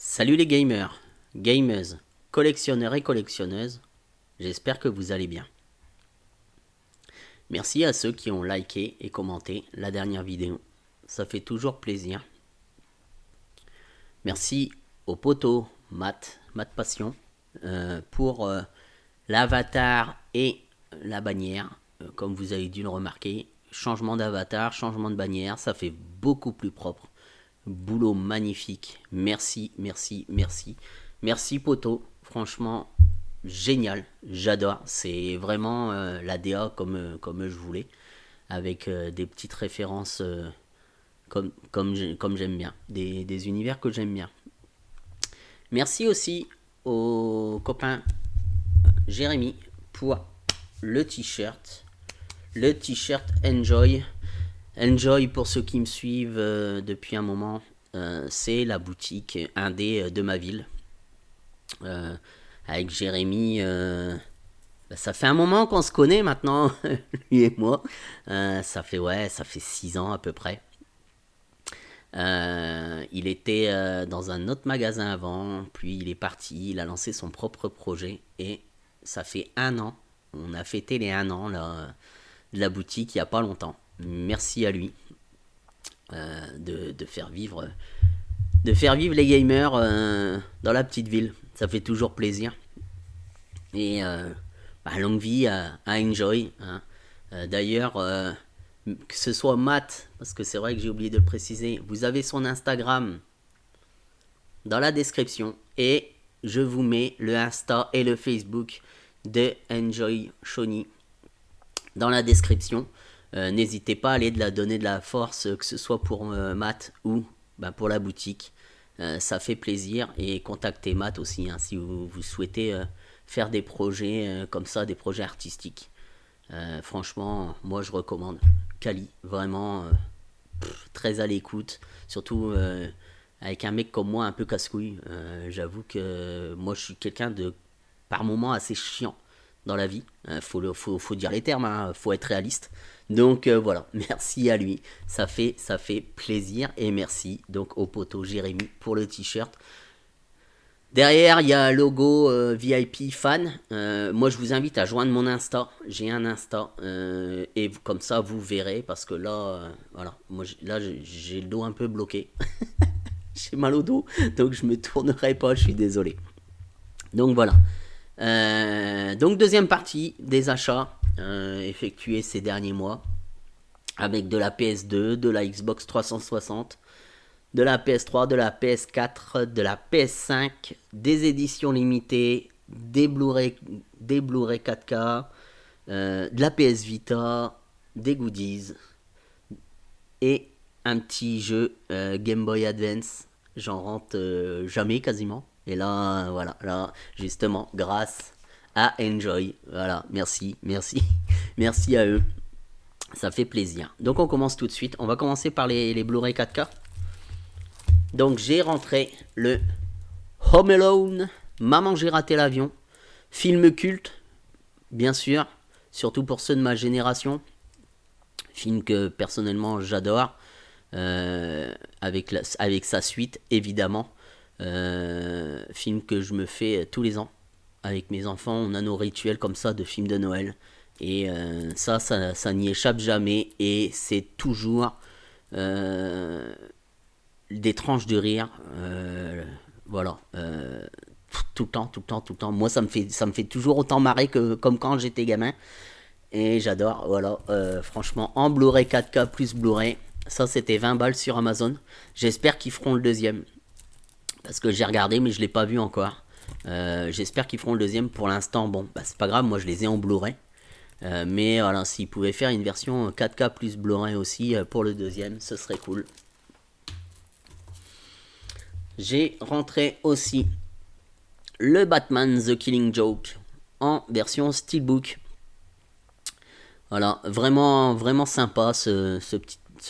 Salut les gamers, gameuses, collectionneurs et collectionneuses, j'espère que vous allez bien. Merci à ceux qui ont liké et commenté la dernière vidéo, ça fait toujours plaisir. Merci au poteau Matt Passion, pour l'avatar et la bannière, comme vous avez dû le remarquer. Changement d'avatar, changement de bannière, ça fait beaucoup plus propre. Boulot magnifique. Merci, merci, merci. Merci Poto. Franchement, génial. J'adore. C'est vraiment la DA comme je voulais. Avec des petites références comme j'aime bien. Des univers que j'aime bien. Merci aussi au copain Jérémy pour le t-shirt. Le t-shirt Enjoy. Enjoy, pour ceux qui me suivent depuis un moment, c'est la boutique indé de ma ville. Euh, Avec Jérémy, ça fait un moment qu'on se connaît maintenant, lui et moi. Ça fait 6 ans à peu près. Il était dans un autre magasin avant, puis il est parti, il a lancé son propre projet et ça fait 1 an. On a fêté les 1 an là, de la boutique il n'y a pas longtemps. Merci à lui de faire vivre les gamers dans la petite ville. Ça fait toujours plaisir. Et longue vie à Enjoy. Hein. D'ailleurs, que ce soit Matt, parce que c'est vrai que j'ai oublié de le préciser, vous avez son Instagram dans la description. Et je vous mets le Insta et le Facebook de Enjoy Shoni dans la description. N'hésitez pas à aller donner de la force, que ce soit pour Matt ou pour la boutique. Ça fait plaisir. Et contactez Matt aussi hein, si vous souhaitez faire des projets comme ça, des projets artistiques. Franchement, moi je recommande. Kali, vraiment très à l'écoute. Surtout avec un mec comme moi un peu casse-couille. J'avoue que moi je suis quelqu'un de par moments assez chiant dans la vie. Faut dire les termes, hein, faut être réaliste. Donc voilà, merci à lui, ça fait plaisir et merci donc au poteau Jérémy pour le t-shirt. Derrière, il y a un logo VIP fan. Moi, je vous invite à joindre mon Insta. J'ai un Insta. Et comme ça, vous verrez. Parce que là, voilà. Moi, là, j'ai le dos un peu bloqué. J'ai mal au dos. Donc, je me tournerai pas. Je suis désolé. Donc, voilà. Donc, deuxième partie des achats effectués ces derniers mois. Avec de la PS2, de la Xbox 360, de la PS3, de la PS4, de la PS5, des éditions limitées, des Blu-ray 4K, de la PS Vita, des goodies et un petit jeu Game Boy Advance. J'en rentre jamais quasiment. Et là, voilà, là, justement, grâce à Enjoy. Voilà, merci, merci, merci à eux. Ça fait plaisir. Donc on commence tout de suite. On va commencer par les Blu-ray 4K. Donc j'ai rentré le Home Alone, Maman j'ai raté l'avion, film culte, bien sûr, surtout pour ceux de ma génération, film que personnellement j'adore, avec sa suite évidemment, film que je me fais tous les ans avec mes enfants. On a nos rituels comme ça de films de Noël et ça n'y échappe jamais et c'est toujours des tranches de rire, voilà, tout le temps, tout le temps, tout le temps. Moi, ça me fait toujours autant marrer que comme quand j'étais gamin. Et j'adore, voilà, franchement, en Blu-ray 4K plus Blu-ray, ça c'était 20 balles sur Amazon. J'espère qu'ils feront le deuxième. Parce que j'ai regardé, mais je l'ai pas vu encore. J'espère qu'ils feront le deuxième. Pour l'instant, bon, c'est pas grave, moi je les ai en Blu-ray. Mais voilà, s'ils pouvaient faire une version 4K plus Blu-ray aussi pour le deuxième, ce serait cool. J'ai rentré aussi le Batman The Killing Joke en version Steelbook. Voilà, vraiment, vraiment sympa ce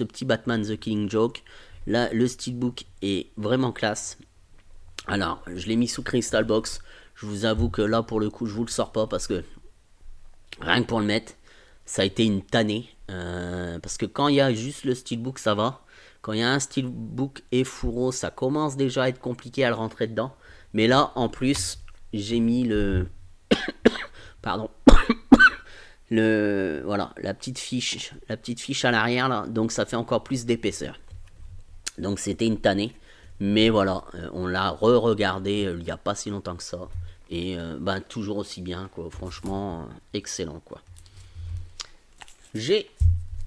petit Batman The Killing Joke. Là, le Steelbook est vraiment classe. Alors, je l'ai mis sous Crystal Box. Je vous avoue que là, pour le coup, je vous le sors pas parce que rien que pour le mettre, ça a été une tannée. Parce que quand il y a juste le Steelbook, ça va. Quand il y a un steelbook et fourreau, ça commence déjà à être compliqué à le rentrer dedans. Mais là, en plus, j'ai mis le... Pardon. Voilà, la petite fiche à l'arrière, là. Donc ça fait encore plus d'épaisseur. Donc c'était une tannée. Mais voilà, on l'a re-regardé il n'y a pas si longtemps que ça. Et ben, toujours aussi bien, quoi. Franchement, excellent, quoi. J'ai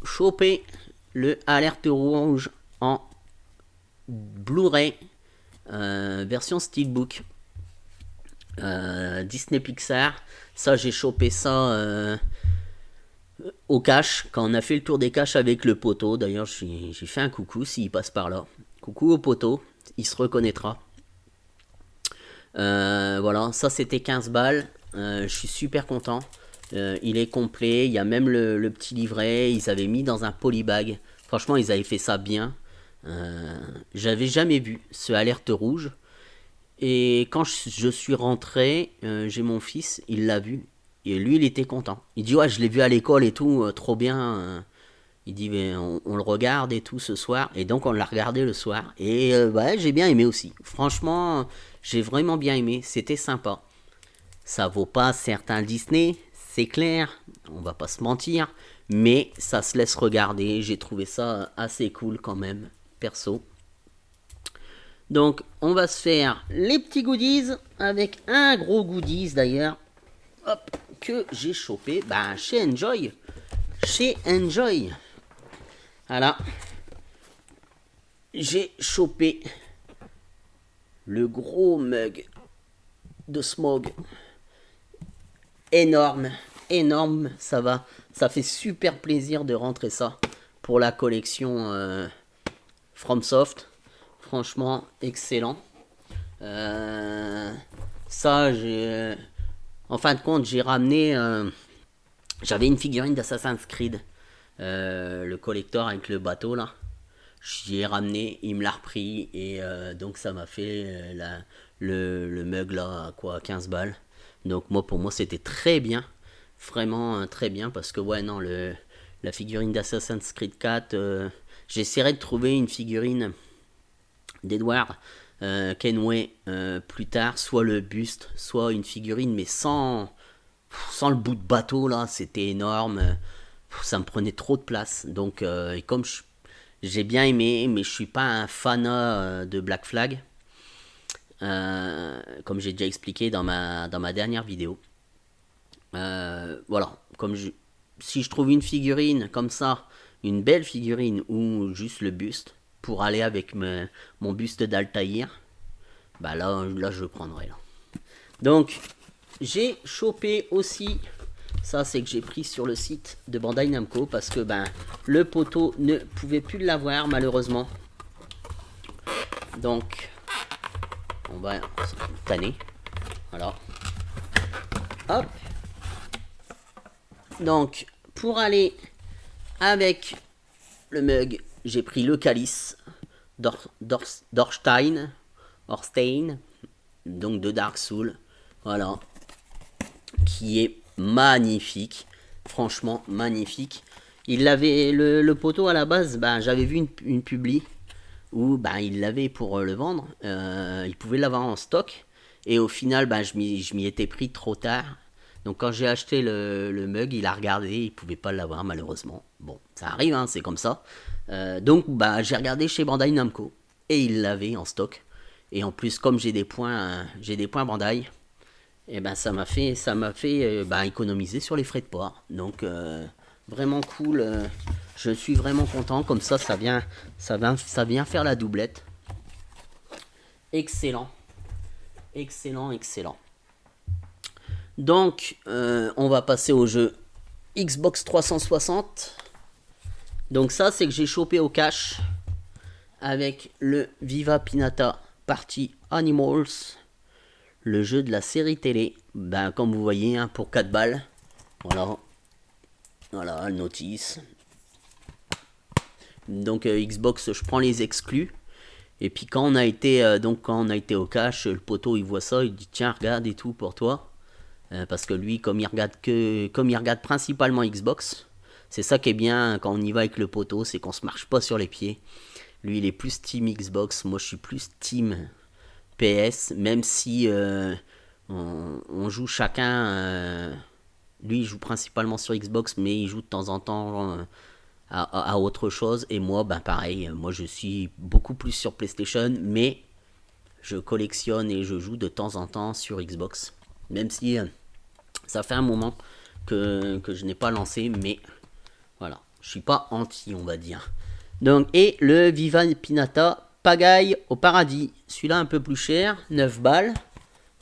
chopé le Alerte Rouge en Blu-ray version Steelbook Disney Pixar. Ça, j'ai chopé ça au cache quand on a fait le tour des caches avec le poteau. D'ailleurs, j'ai fait un coucou s'il passe par là. Coucou au poteau, il se reconnaîtra. Voilà, ça c'était 15 balles. Je suis super content. Il est complet, il y a même le petit livret. Ils avaient mis dans un polybag. Franchement, ils avaient fait ça bien. J'avais jamais vu ce Alerte Rouge. Et quand je suis rentré, j'ai mon fils, il l'a vu. Et lui, il était content. Il dit, ouais, je l'ai vu à l'école et tout, trop bien. Il dit, mais on le regarde et tout ce soir. Et donc, on l'a regardé le soir. Et ouais, j'ai bien aimé aussi. Franchement, j'ai vraiment bien aimé. C'était sympa. Ça vaut pas certains Disney, c'est clair. On va pas se mentir. Mais ça se laisse regarder. J'ai trouvé ça assez cool quand même, perso. Donc, on va se faire les petits goodies avec un gros goodies d'ailleurs. Hop, que j'ai chopé chez Enjoy. Chez Enjoy. Voilà. J'ai chopé le gros mug de Smog. Énorme, énorme, ça va. Ça fait super plaisir de rentrer ça pour la collection FromSoft. Franchement, excellent. Ça, j'ai... En fin de compte, j'ai ramené... j'avais une figurine d'Assassin's Creed. Le collector avec le bateau, là. J'y ai ramené, il me l'a repris. Et donc, ça m'a fait le mug, là, à quoi, 15 balles. Donc, pour moi, c'était très bien. Vraiment très bien. Parce que, ouais, non, la figurine d'Assassin's Creed 4... j'essaierai de trouver une figurine d'Edward Kenway plus tard, soit le buste, soit une figurine, mais sans le bout de bateau là, c'était énorme, ça me prenait trop de place. Donc, et comme j'ai bien aimé, mais je suis pas un fanat de Black Flag, comme j'ai déjà expliqué dans ma dernière vidéo. Voilà, si je trouve une figurine comme ça, une belle figurine ou juste le buste, pour aller avec mon buste d'Altaïr, là je prendrai là. Donc j'ai chopé aussi, ça c'est que j'ai pris sur le site de Bandai Namco parce que le poteau ne pouvait plus l'avoir malheureusement. Donc on va tanner. Voilà. Hop. Donc pour aller avec le mug, j'ai pris le calice d'Orstein, donc de Dark Souls, voilà, qui est magnifique, franchement magnifique. Il avait le poteau à la base, j'avais vu une publi où il l'avait pour le vendre, il pouvait l'avoir en stock, et au final je m'y étais pris trop tard. Donc quand j'ai acheté le mug, il a regardé, il pouvait pas l'avoir malheureusement. Bon, ça arrive, hein, c'est comme ça. Donc j'ai regardé chez Bandai Namco et il l'avait en stock. Et en plus, comme j'ai des points Bandai, et ça m'a fait économiser sur les frais de port. Donc vraiment cool. Je suis vraiment content. Comme ça vient faire la doublette. Excellent. Donc, on va passer au jeu Xbox 360. Donc ça, c'est que j'ai chopé au cash avec le Viva Pinata Party Animals, le jeu de la série télé. Comme vous voyez, hein, pour 4 balles. Voilà, le notice. Donc Xbox, je prends les exclus. Et puis quand on a été au cash, le poteau il voit ça, il dit tiens regarde et tout pour toi. Parce que lui, comme il regarde principalement Xbox, c'est ça qui est bien quand on y va avec le poteau, c'est qu'on se marche pas sur les pieds. Lui, il est plus Team Xbox. Moi, je suis plus Team PS. Même si on joue chacun. Lui, il joue principalement sur Xbox, mais il joue de temps en temps à autre chose. Et moi, ben pareil. Moi, je suis beaucoup plus sur PlayStation, mais je collectionne et je joue de temps en temps sur Xbox. Même si ça fait un moment que je n'ai pas lancé, mais voilà. Je suis pas anti, on va dire. Donc, et le Viva Pinata Pagaille au paradis. Celui-là un peu plus cher, 9 balles.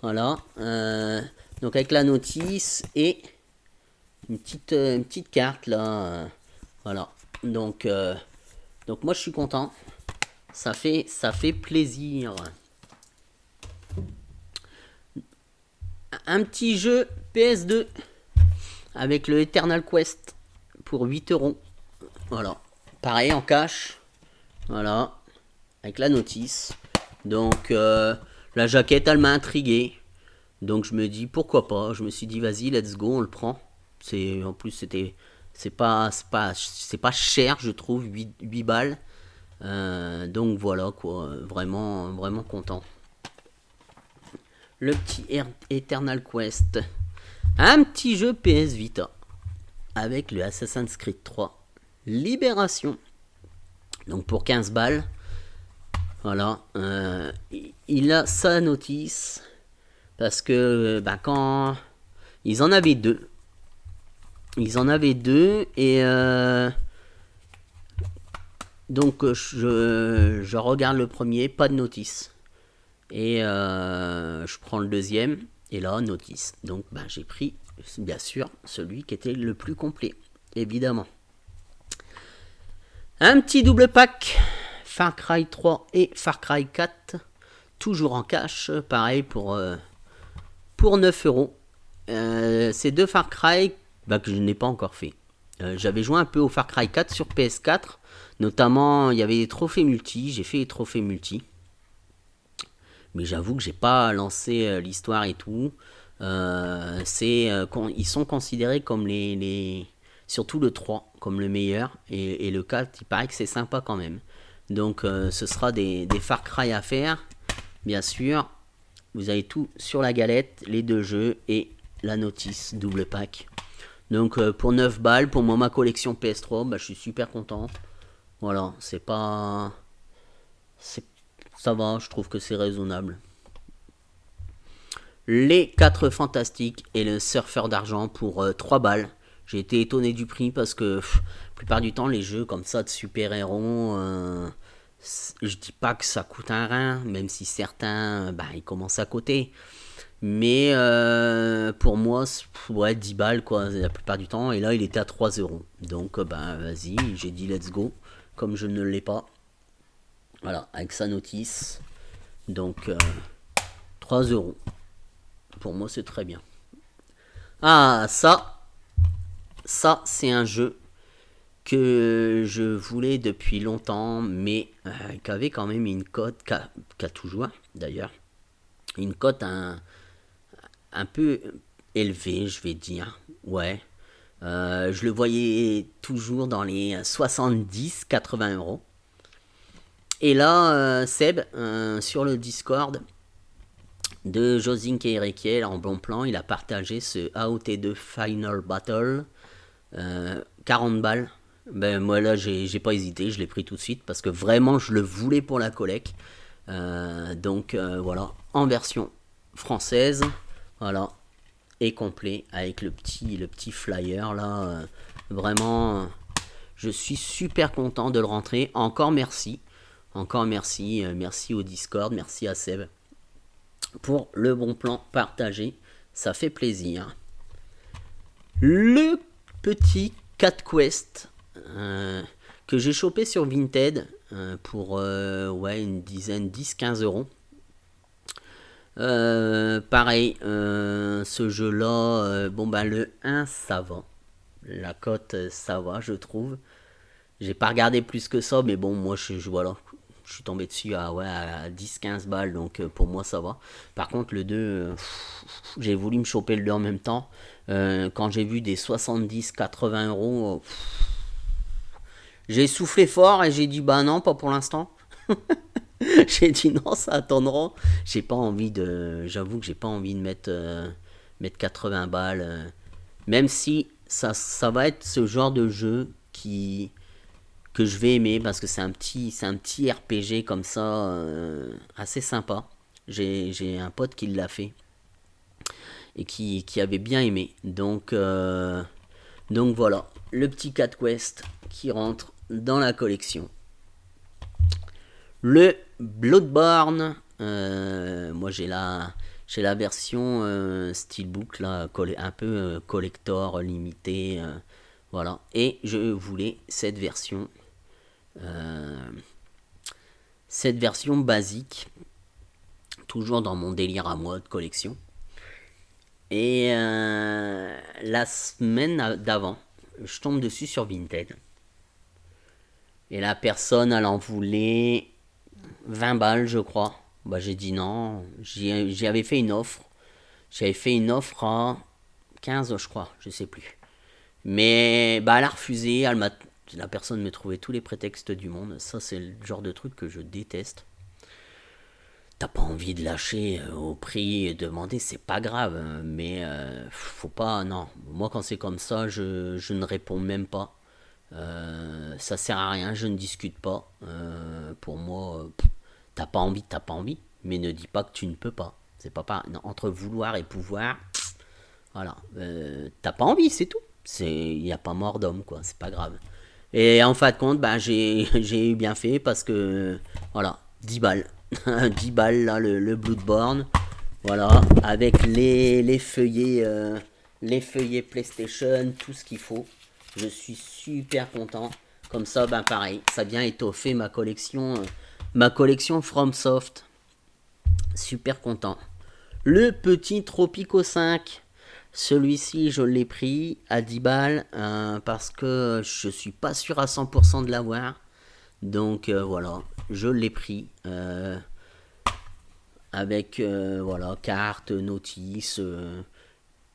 Voilà. Donc avec la notice et une petite carte là. Voilà. Donc moi je suis content. Ça fait plaisir. Un petit jeu PS2 avec le Eternal Quest pour 8 euros. Voilà. Pareil en cash. Voilà. Avec la notice. Donc la jaquette elle m'a intrigué. Donc je me dis pourquoi pas. Je me suis dit vas-y let's go on le prend. En plus c'est pas cher je trouve 8 balles. Donc voilà quoi. Vraiment content. Le petit Eternal Quest. Un petit jeu PS Vita. Avec le Assassin's Creed 3. Libération. Donc pour 15 balles. Voilà. Il a sa notice. Parce que quand... Ils en avaient deux. Et... donc je regarde le premier. Pas de notice. Et je prends le deuxième. Et là, notice. Donc j'ai pris, bien sûr, celui qui était le plus complet. Évidemment. Un petit double pack. Far Cry 3 et Far Cry 4. Toujours en cash. Pareil pour 9 euros. Ces deux Far Cry que je n'ai pas encore fait. J'avais joué un peu au Far Cry 4 sur PS4. Notamment, il y avait des trophées multi. J'ai fait les trophées multi. Mais j'avoue que j'ai pas lancé l'histoire et tout. Ils sont considérés comme surtout le 3 comme le meilleur. Et le 4, il paraît que c'est sympa quand même. Donc ce sera des Far Cry à faire. Bien sûr, vous avez tout sur la galette, les deux jeux et la notice double pack. Donc pour 9 balles, pour moi ma collection PS3, je suis super content. Voilà, ça va, je trouve que c'est raisonnable. Les 4 fantastiques et le surfeur d'argent pour 3 balles. J'ai été étonné du prix parce que la plupart du temps les jeux comme ça de super-héros, je dis pas que ça coûte un rein, même si certains ils commencent à côté. Mais pour moi, 10 balles quoi, la plupart du temps. Et là, il était à 3 euros. Donc, vas-y, j'ai dit let's go. Comme je ne l'ai pas. Voilà, avec sa notice. Donc, 3 euros. Pour moi, c'est très bien. Ah, ça, c'est un jeu que je voulais depuis longtemps, mais qui avait quand même une cote, qui a toujours d'ailleurs, une cote un peu élevé, je vais dire. Ouais. Je le voyais toujours dans les 70-80 euros. Et là, Seb, sur le Discord de Josink et Erekiel en bon plan, il a partagé ce AOT2 Final Battle. 40 balles. Moi là, j'ai pas hésité, je l'ai pris tout de suite parce que vraiment, je le voulais pour la collecte. Donc voilà, en version française. Voilà, et complet avec le petit flyer là. Vraiment, je suis super content de le rentrer. Encore merci merci au Discord, merci à Seb pour le bon plan partagé. Ça fait plaisir. Le petit Cat Quest que j'ai chopé sur Vinted pour une dizaine, 10-15 euros. Pareil, ce jeu-là, le 1, ça va. La cote, ça va, je trouve. J'ai pas regardé plus que ça, mais bon, moi, voilà. Je suis tombé dessus à 10-15 balles, donc pour moi, ça va. Par contre, le 2, j'ai voulu me choper le 2 en même temps. Quand j'ai vu des 70-80 euros, j'ai soufflé fort et j'ai dit, non, pas pour l'instant. J'ai dit non, ça attendra. J'ai pas envie de. J'avoue que j'ai pas envie de mettre 80 balles. Même si ça va être ce genre de jeu que je vais aimer parce que c'est un petit RPG comme ça, assez sympa. J'ai un pote qui l'a fait et qui avait bien aimé. Donc voilà, le petit Cat Quest qui rentre dans la collection. Le Bloodborne, moi j'ai la version Steelbook, là, un peu collector, limité, voilà. Et je voulais euh, cette version basique, toujours dans mon délire à moi de collection. Et la semaine d'avant, je tombe dessus sur Vinted. Et la personne, elle en voulait 20 balles, je crois. Bah, j'ai dit non. J'y avais fait une offre. J'avais fait une offre à 15, je crois, je sais plus. Mais bah, elle a refusé. La personne me trouvait tous les prétextes du monde. Ça, c'est le genre de truc que je déteste. T'as pas envie de lâcher au prix demandé, c'est pas grave. Mais faut pas. Non. Moi, quand c'est comme ça, je ne réponds même pas. Ça sert à rien, je ne discute pas. Pour moi, t'as pas envie, t'as pas envie. Mais ne dis pas que tu ne peux pas. C'est pas pareil. Non, entre vouloir et pouvoir, voilà. T'as pas envie, c'est tout. Il n'y a pas mort d'homme, quoi. C'est pas grave. Et en fin de compte, bah, j'ai eu bien fait parce que, voilà, 10 balles. 10 balles, là, le Bloodborne. Voilà, avec les feuillets PlayStation, tout ce qu'il faut. Je suis super content. Comme ça, ben pareil, ça vient étoffer ma collection FromSoft. Super content. Le petit Tropico 5. Celui-ci, je l'ai pris à 10 balles parce que je suis pas sûr à 100% de l'avoir. Donc voilà, je l'ai pris avec voilà, carte, notice.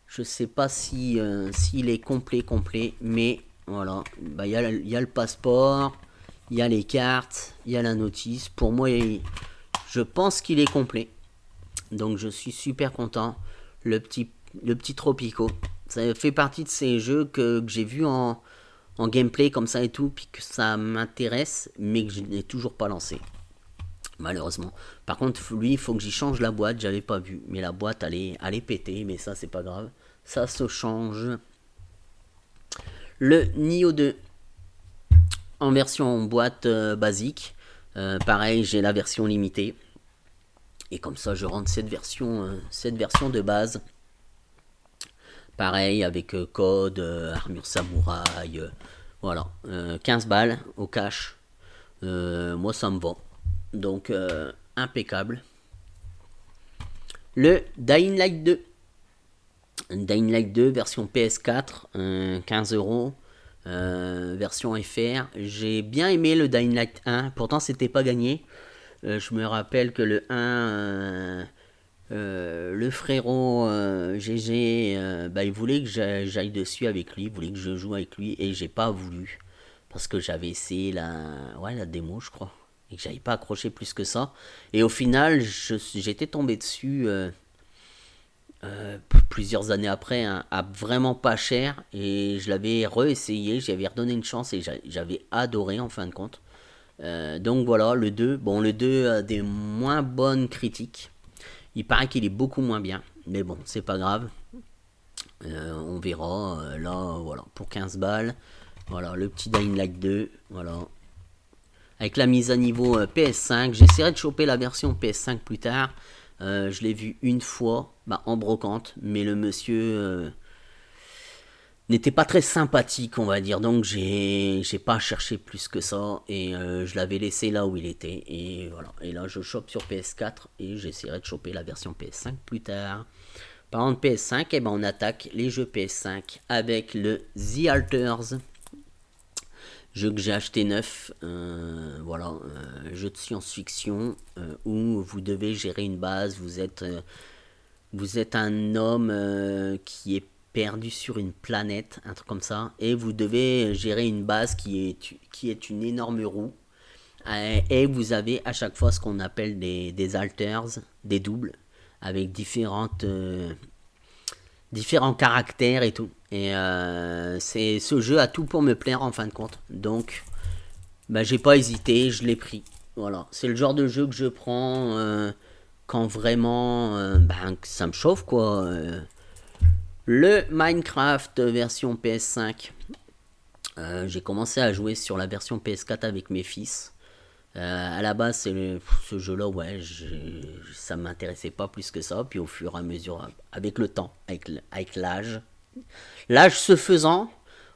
Je sais pas si s'il est complet, mais voilà, bah y a le passeport, il y a les cartes, il y a la notice. Pour moi, je pense qu'il est complet. Donc je suis super content. Le petit, le petit Tropico. Ça fait partie de ces jeux que j'ai vu en gameplay comme ça et tout, puis que ça m'intéresse, mais que je n'ai toujours pas lancé. Malheureusement. Par contre, lui, il faut que j'y change la boîte. J'avais pas vu. Mais la boîte, allait péter. Mais ça, c'est pas grave. Ça se change. Le Nio 2 en version boîte basique. Pareil, j'ai la version limitée. Et comme ça, je rentre cette version de base. Pareil, avec code, armure samouraï. Voilà. 15 balles au cash. Moi, ça me va. Donc, impeccable. Le Dying Light 2. Dying Light 2, version PS4, 15 euros. Version FR. J'ai bien aimé le Dying Light 1. Pourtant, c'était pas gagné. Je me rappelle que le 1, le frérot GG, bah, il voulait que j'aille dessus avec lui. Il voulait que je joue avec lui. Et j'ai pas voulu. Parce que j'avais essayé la démo, je crois. Et que j'avais pas accroché plus que ça. Et au final, j'étais tombé dessus. Plusieurs années après, hein, à vraiment pas cher, et je l'avais réessayé, j'avais redonné une chance et j'avais adoré en fin de compte. Donc voilà, le 2, bon, le 2 a des moins bonnes critiques, il paraît qu'il est beaucoup moins bien, mais bon, c'est pas grave. On verra. Là, voilà, pour 15 balles, voilà, le petit Dying Light 2, voilà, avec la mise à niveau PS5. J'essaierai de choper la version PS5 plus tard. Je l'ai vu une fois, bah, en brocante, mais le monsieur n'était pas très sympathique, on va dire. Donc j'ai pas cherché plus que ça et je l'avais laissé là où il était. Et voilà. Et là, je chope sur PS4 et j'essaierai de choper la version PS5 plus tard. Parlant de PS5, eh ben on attaque les jeux PS5 avec le The Alters. Jeu que j'ai acheté neuf, voilà, jeu de science-fiction où vous devez gérer une base, vous êtes un homme qui est perdu sur une planète, un truc comme ça, et vous devez gérer une base qui est une énorme roue, Et vous avez à chaque fois ce qu'on appelle des alters, des doubles, avec différents caractères et tout. Et ce jeu a tout pour me plaire en fin de compte. Donc, bah, j'ai pas hésité, je l'ai pris. Voilà, c'est le genre de jeu que je prends quand vraiment ben, ça me chauffe quoi. Le Minecraft version PS5. J'ai commencé à jouer sur la version PS4 avec mes fils. À la base, ce jeu-là, ouais, ça m'intéressait pas plus que ça. Puis au fur et à mesure, avec le temps, avec l'âge, l'âge se faisant,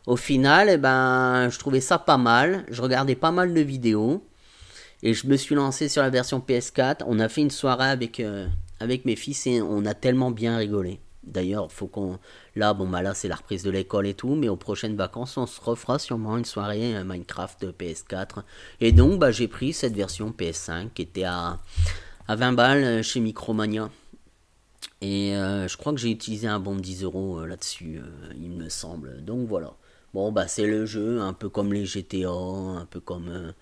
au final, eh ben, je trouvais ça pas mal. Je regardais pas mal de vidéos. Et je me suis lancé sur la version PS4. On a fait une soirée avec mes fils et on a tellement bien rigolé. D'ailleurs, faut qu'on. Là, bon, bah là, c'est la reprise de l'école et tout, mais aux prochaines vacances, on se refera sûrement une soirée Minecraft PS4. Et donc, bah, j'ai pris cette version PS5 qui était à 20 balles chez Micromania. Et je crois que j'ai utilisé un bon de 10 euros là-dessus, il me semble. Donc voilà. Bon, bah, c'est le jeu, un peu comme les GTA, un peu comme.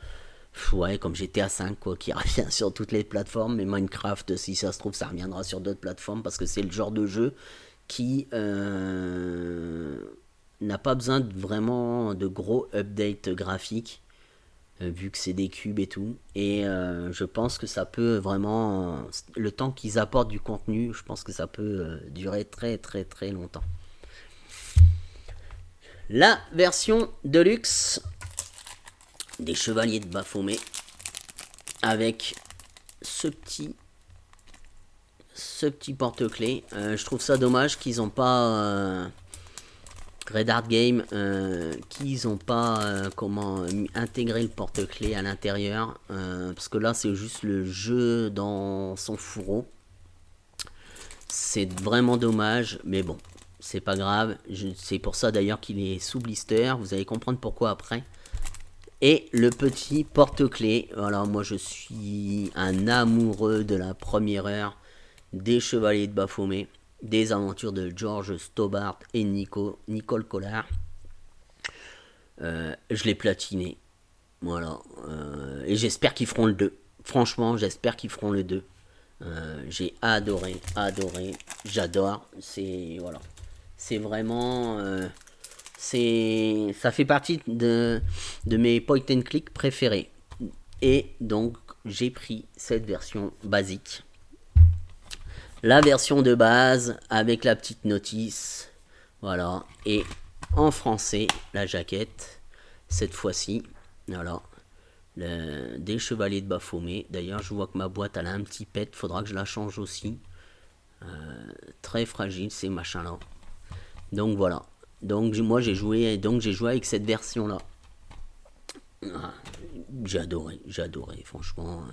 Ouais, comme GTA 5 quoi, qui revient sur toutes les plateformes, mais Minecraft, si ça se trouve, ça reviendra sur d'autres plateformes parce que c'est le genre de jeu qui n'a pas besoin vraiment de gros updates graphiques, vu que c'est des cubes et tout. Et je pense que ça peut vraiment, le temps qu'ils apportent du contenu, je pense que ça peut durer très très très longtemps. La version Deluxe des Chevaliers de Baphomet avec ce petit porte-clés. Je trouve ça dommage qu'ils n'ont pas Red Art Game, qu'ils n'ont pas comment intégrer le porte-clés à l'intérieur, parce que là c'est juste le jeu dans son fourreau. C'est vraiment dommage, mais bon, c'est pas grave. C'est pour ça d'ailleurs qu'il est sous blister. Vous allez comprendre pourquoi après. Et le petit porte-clés. Voilà, moi je suis un amoureux de la première heure des Chevaliers de Baphomet, des aventures de George Stobart et Nicole Collard. Je l'ai platiné. Voilà. Et j'espère qu'ils feront le 2. Franchement, j'espère qu'ils feront le 2. J'ai adoré, j'adore. C'est voilà, c'est vraiment, ça fait partie de mes point and click préférés. Et donc j'ai pris cette version basique, la version de base avec la petite notice, voilà, et en français la jaquette cette fois-ci, voilà. Des Chevaliers de Baphomet. D'ailleurs, je vois que ma boîte elle a un petit pet, faudra que je la change aussi. Très fragile ces machins là. Donc voilà. Donc moi j'ai joué avec cette version là. Ah, j'ai adoré franchement.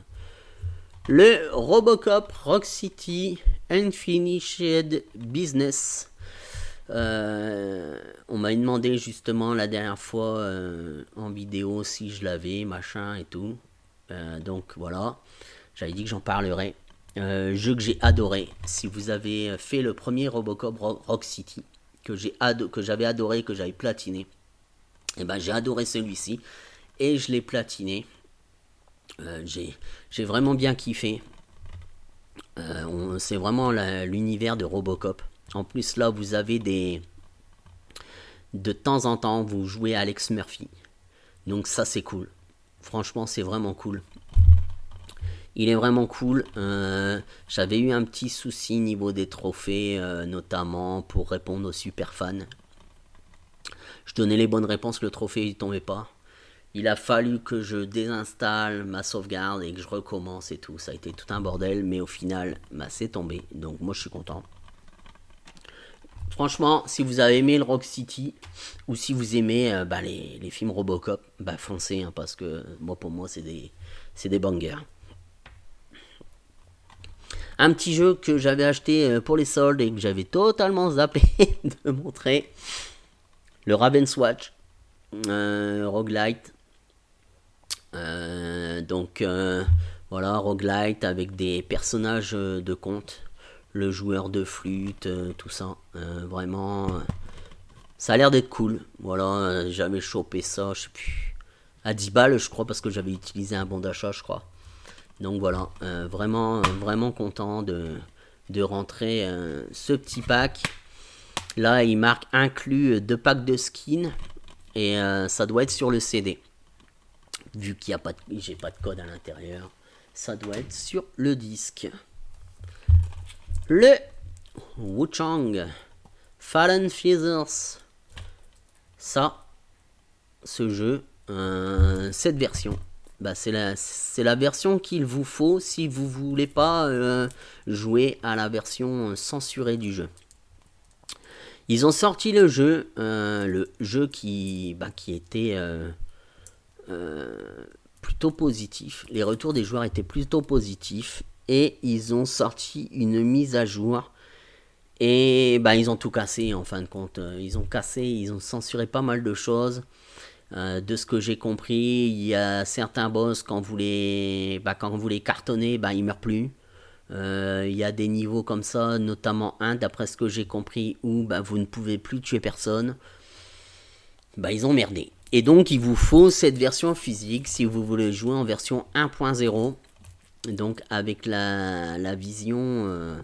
Le Robocop Rock City Unfinished Business. On m'a demandé justement la dernière fois en vidéo si je l'avais, machin et tout. Donc voilà, j'avais dit que j'en parlerai. Jeu que j'ai adoré. Si vous avez fait le premier Robocop Rock City, que j'avais adoré, que j'avais platiné, et ben j'ai adoré celui-ci et je l'ai platiné. J'ai vraiment bien kiffé. C'est vraiment l'univers de Robocop. En plus là vous avez de temps en temps vous jouez Alex Murphy. Donc ça c'est cool. Franchement c'est vraiment cool. Il est vraiment cool. J'avais eu un petit souci niveau des trophées, notamment pour répondre aux super fans. Je donnais les bonnes réponses, le trophée il tombait pas. Il a fallu que je désinstalle ma sauvegarde et que je recommence et tout. Ça a été tout un bordel, mais au final, bah, c'est tombé. Donc moi je suis content. Franchement, si vous avez aimé le Rock City ou si vous aimez bah, les films Robocop, bah foncez hein, parce que moi pour moi c'est des bangers. Un petit jeu que j'avais acheté pour les soldes et que j'avais totalement zappé de montrer, le Ravenswatch roguelite. Donc voilà, roguelite avec des personnages de conte, le joueur de flûte, tout ça. Vraiment, ça a l'air d'être cool. Voilà, j'avais chopé ça, je sais plus. à 10 balles, je crois, parce que j'avais utilisé un bon d'achat, je crois. Donc voilà, vraiment content de rentrer ce petit pack. Là, il marque inclus 2 packs de skins et ça doit être sur le CD. Vu qu'il n'y a pas j'ai pas de code à l'intérieur, ça doit être sur le disque. Le Wuchang Fallen Feathers. Ça, ce jeu, cette version, bah, c'est la version qu'il vous faut si vous voulez pas jouer à la version censurée du jeu. Ils ont sorti le jeu qui était plutôt positif. Les retours des joueurs étaient plutôt positifs et ils ont sorti une mise à jour. Et bah, ils ont tout cassé en fin de compte. Ils ont censuré pas mal de choses. De ce que j'ai compris, il y a certains boss, quand vous les cartonnez, bah, ils meurent plus. Il y a des niveaux comme ça, notamment un, d'après ce que j'ai compris, où bah, vous ne pouvez plus tuer personne. Bah, ils ont merdé. Et donc, il vous faut cette version physique si vous voulez jouer en version 1.0. Donc, avec la vision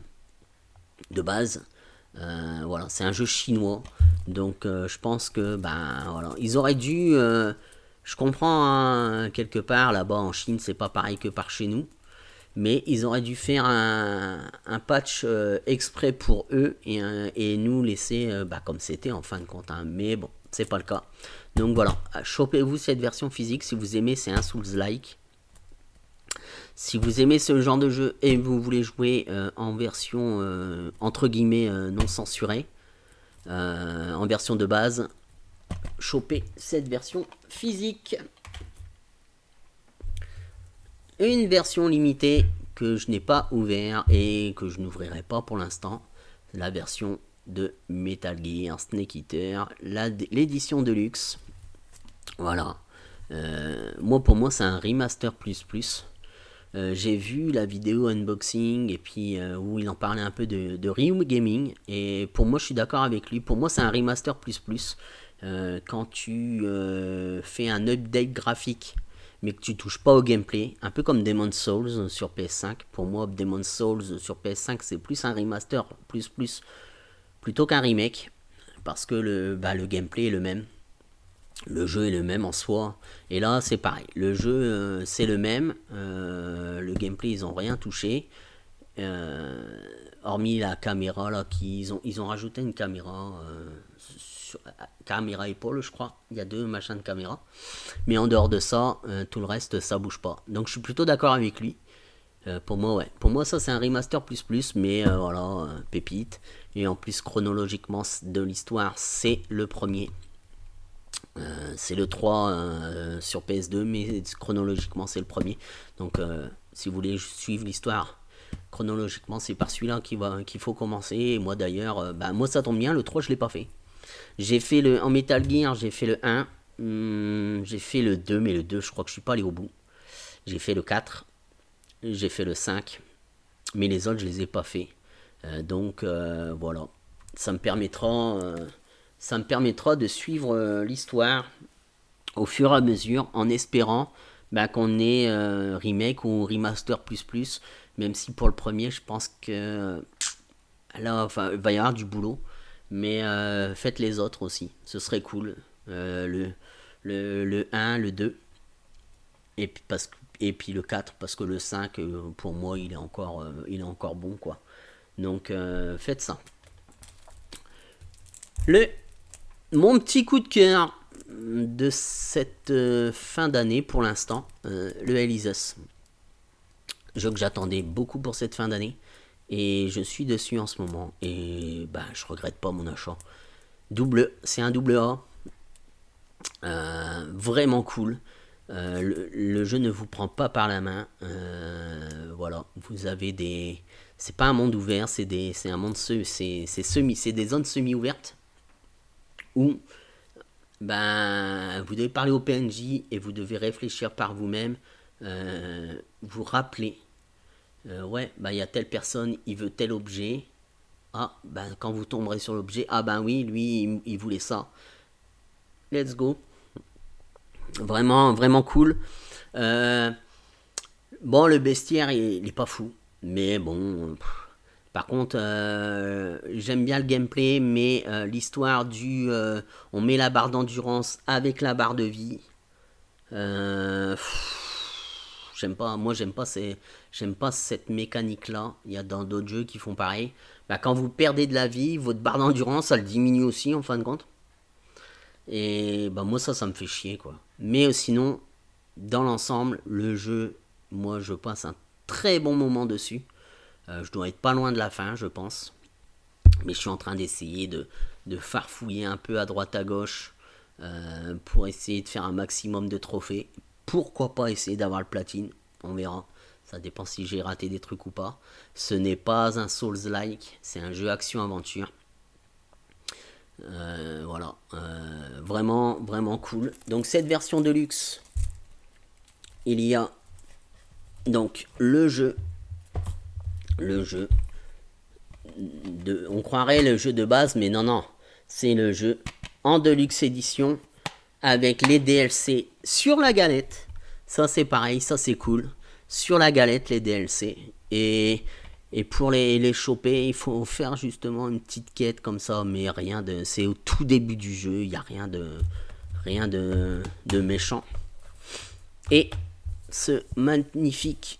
de base. Voilà, c'est un jeu chinois. Donc, je pense que, ben voilà, ils auraient dû. Je comprends, hein, quelque part, là-bas en Chine, c'est pas pareil que par chez nous. Mais ils auraient dû faire un patch exprès pour eux et nous laisser bah, comme c'était en fin de compte. Hein. Mais bon, c'est pas le cas. Donc voilà, chopez-vous cette version physique si vous aimez, c'est un Souls-like. Si vous aimez ce genre de jeu et vous voulez jouer en version entre guillemets non censurée, en version de base, chopez cette version physique. Une version limitée que je n'ai pas ouvert et que je n'ouvrirai pas pour l'instant, la version de Metal Gear Snake Eater, l'édition de luxe. Voilà. Pour moi, c'est un remaster plus. J'ai vu la vidéo unboxing et puis où il en parlait un peu de Ryu Gaming et pour moi je suis d'accord avec lui. Pour moi c'est un remaster plus. Quand tu fais un update graphique mais que tu touches pas au gameplay, un peu comme Demon's Souls sur PS5. Pour moi Demon's Souls sur PS5 c'est plus un remaster plus plutôt qu'un remake parce que le gameplay est le même. Le jeu est le même en soi. Et là, c'est pareil. Le jeu, c'est le même. Le gameplay, ils n'ont rien touché. Hormis la caméra, là, ils ont rajouté une caméra, caméra épaule, je crois. Il y a 2 machins de caméra. Mais en dehors de ça, tout le reste, ça bouge pas. Donc, je suis plutôt d'accord avec lui. Pour moi, ouais. Pour moi, ça, c'est un remaster plus. Mais voilà, pépite. Et en plus, chronologiquement de l'histoire, c'est le premier. C'est le 3 sur PS2, mais chronologiquement c'est le premier. Donc si vous voulez suivre l'histoire chronologiquement, c'est par celui-là qu'il faut commencer. Et moi d'ailleurs, moi ça tombe bien, le 3 je l'ai pas fait. J'ai fait en Metal Gear, j'ai fait le 1, j'ai fait le 2, mais le 2 je crois que je suis pas allé au bout. J'ai fait le 4, j'ai fait le 5, mais les autres je les ai pas fait. Donc voilà, ça me permettra... de suivre l'histoire au fur et à mesure en espérant qu'on ait remake ou remaster plus, même si pour le premier je pense que là enfin, il va y avoir du boulot, mais faites les autres aussi, ce serait cool. Le 1, le 2 et puis le 4 parce que le 5 pour moi il est encore bon quoi. Donc faites ça. Mon petit coup de cœur de cette fin d'année pour l'instant, le Elysus. Jeu que j'attendais beaucoup pour cette fin d'année et je suis dessus en ce moment et je regrette pas mon achat. C'est un double A, vraiment cool. Le jeu ne vous prend pas par la main. Voilà, vous avez des. C'est pas un monde ouvert, c'est un monde c'est des zones semi-ouvertes où vous devez parler au PNJ et vous devez réfléchir par vous-même, vous rappeler, il y a telle personne, il veut tel objet, quand vous tomberez sur l'objet, oui, lui, il voulait ça, let's go, Vraiment, vraiment cool. Euh, bon, le bestiaire, il est pas fou. Mais bon, par contre, j'aime bien le gameplay, mais l'histoire on met la barre d'endurance avec la barre de vie. J'aime pas, moi j'aime pas cette mécanique là. Il y a dans d'autres jeux qui font pareil. Bah, quand vous perdez de la vie, votre barre d'endurance elle diminue aussi en fin de compte. Et bah moi ça me fait chier quoi. Mais sinon, dans l'ensemble, le jeu, moi je passe un très bon moment dessus. Je dois être pas loin de la fin, je pense. Mais je suis en train d'essayer de farfouiller un peu à droite à gauche pour essayer de faire un maximum de trophées. Pourquoi pas essayer d'avoir le platine. On verra. Ça dépend si j'ai raté des trucs ou pas. Ce n'est pas un Souls-like, c'est un jeu action-aventure. Voilà. Vraiment, vraiment cool. Donc cette version de luxe, il y a donc le jeu. On croirait le jeu de base, mais non, non. C'est le jeu en Deluxe Edition avec les DLC sur la galette. Ça, c'est pareil, ça, c'est cool. Sur la galette, les DLC. Et pour les choper, il faut faire justement une petite quête comme ça, mais rien de. C'est au tout début du jeu, il n'y a rien de méchant. Et ce magnifique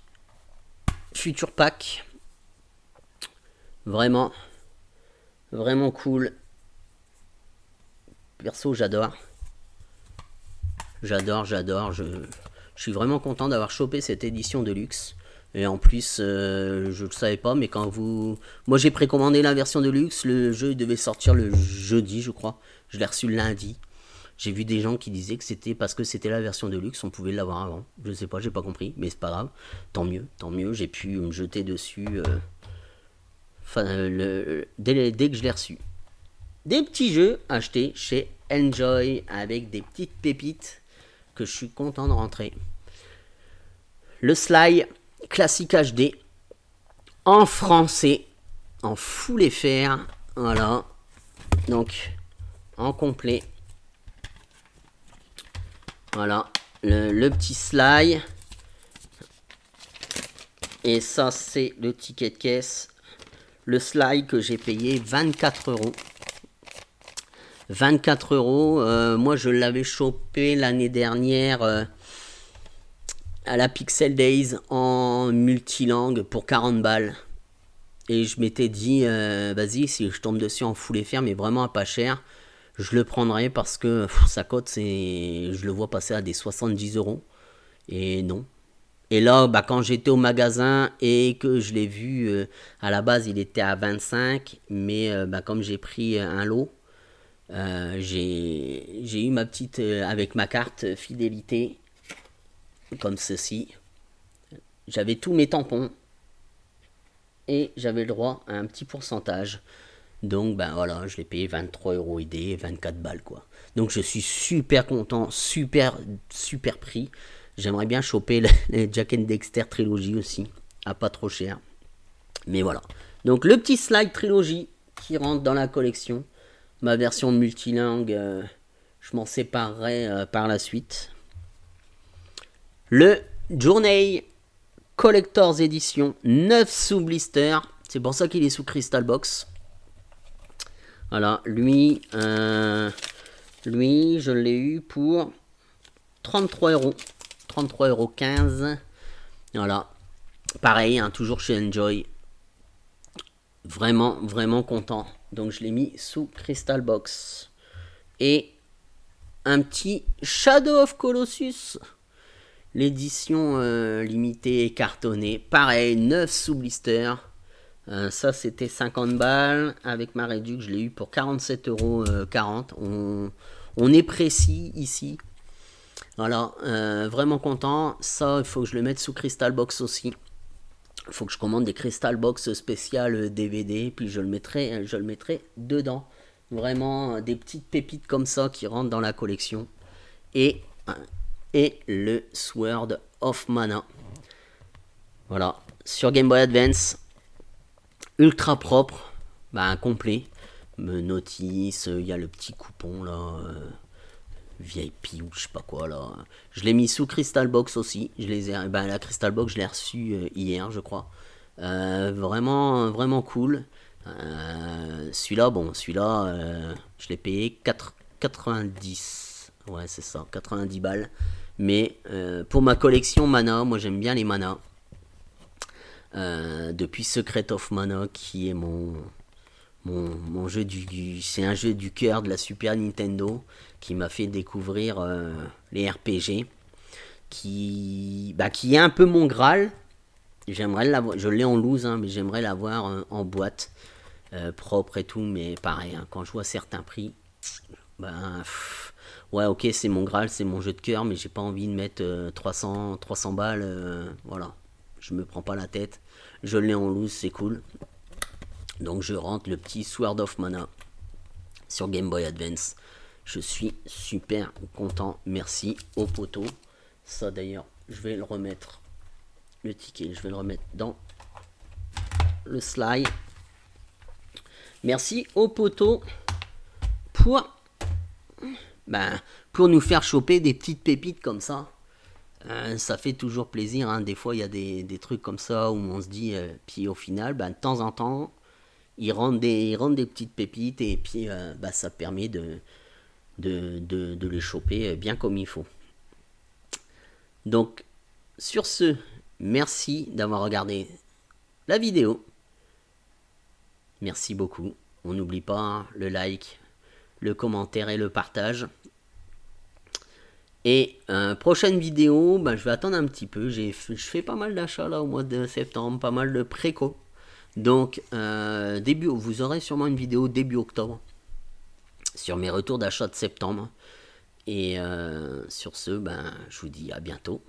Future Pack, vraiment, vraiment cool. Perso, j'adore. J'adore. Je suis vraiment content d'avoir chopé cette édition de luxe. Et en plus, je ne le savais pas, mais quand vous... Moi, j'ai précommandé la version de luxe. Le jeu devait sortir le jeudi, je crois. Je l'ai reçu le lundi. J'ai vu des gens qui disaient que c'était parce que c'était la version de luxe, on pouvait l'avoir avant. Je sais pas, j'ai pas compris, mais c'est pas grave. Tant mieux. J'ai pu me jeter dessus dès que je l'ai reçu. Des petits jeux achetés chez Enjoy avec des petites pépites que je suis content de rentrer. Le Sly classique HD en français, en full FR, voilà. Donc en complet. Voilà, le petit Sly. Et ça, c'est le ticket de caisse. Le Sly que j'ai payé 24 euros. 24 euros. Moi, je l'avais chopé l'année dernière à la Pixel Days en multilangue pour 40 balles. Et je m'étais dit, vas-y, si je tombe dessus en full FR, mais vraiment à pas cher, je le prendrai parce que sa cote, je le vois passer à des 70 euros. Et non. Et là, bah, quand j'étais au magasin et que je l'ai vu, à la base, il était à 25. Mais bah, comme j'ai pris un lot, j'ai eu ma petite, avec ma carte fidélité, comme ceci. J'avais tous mes tampons et j'avais le droit à un petit pourcentage. Donc ben voilà, je l'ai payé 23 euros ID, 24 balles quoi. Donc je suis super content, super prix. J'aimerais bien choper les Jack and Dexter trilogie aussi, à pas trop cher. Mais voilà. Donc le petit slide trilogie qui rentre dans la collection. Ma version multilingue, je m'en séparerai par la suite. Le Journey Collector's Edition 9 sous blister. C'est pour ça qu'il est sous Crystal Box. Voilà, lui, je l'ai eu pour 33 euros. 33,15 euros. Voilà. Pareil, hein, toujours chez Enjoy. Vraiment, vraiment content. Donc je l'ai mis sous Crystal Box. Et un petit Shadow of Colossus. L'édition limitée cartonnée. Pareil, 9 sous blister. Ça c'était 50 balles. Avec ma réduc, je l'ai eu pour 47,40 €. On est précis ici. Voilà, vraiment content. Ça, il faut que je le mette sous Crystal Box aussi. Il faut que je commande des Crystal Box spéciales DVD. Puis je le mettrai dedans. Vraiment des petites pépites comme ça qui rentrent dans la collection. Et le Sword of Mana. Voilà, sur Game Boy Advance. Ultra propre, bah complet. Notice, il y a le petit coupon là. VIP ou je sais pas quoi là. Je l'ai mis sous Crystal Box aussi. Je les ai, ben, la Crystal Box, je l'ai reçue hier, je crois. Vraiment, vraiment cool. Celui-là, bon, celui-là, je l'ai payé 90. Ouais, c'est ça, 90 balles. Mais pour ma collection Mana, moi j'aime bien les Mana. Depuis Secret of Mana, qui est mon jeu c'est un jeu du cœur de la Super Nintendo qui m'a fait découvrir les RPG, qui est un peu mon Graal. J'aimerais l'avoir, je l'ai en loose, hein, mais j'aimerais l'avoir en boîte, propre et tout, mais pareil, hein, quand je vois certains prix, ben, ouais, ok, c'est mon Graal, c'est mon jeu de cœur, mais j'ai pas envie de mettre 300 balles, voilà, je me prends pas la tête, je l'ai en loose, c'est cool. Donc je rentre le petit Sword of Mana sur Game Boy Advance. Je suis super content, merci au poteau. Ça d'ailleurs, je vais le remettre, le ticket, je vais le remettre dans le slide. Merci au poteau pour, pour nous faire choper des petites pépites comme ça. Ça fait toujours plaisir, hein. Des fois il y a des trucs comme ça où on se dit, puis au final, de temps en temps, ils rendent des petites pépites et puis ça permet de les choper bien comme il faut. Donc, sur ce, merci d'avoir regardé la vidéo. Merci beaucoup. On n'oublie pas le like, le commentaire et le partage. Et prochaine vidéo, je vais attendre un petit peu. Je fais pas mal d'achats là au mois de septembre, pas mal de préco. Donc, vous aurez sûrement une vidéo début octobre sur mes retours d'achat de septembre. Et sur ce, je vous dis à bientôt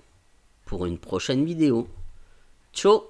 pour une prochaine vidéo. Ciao!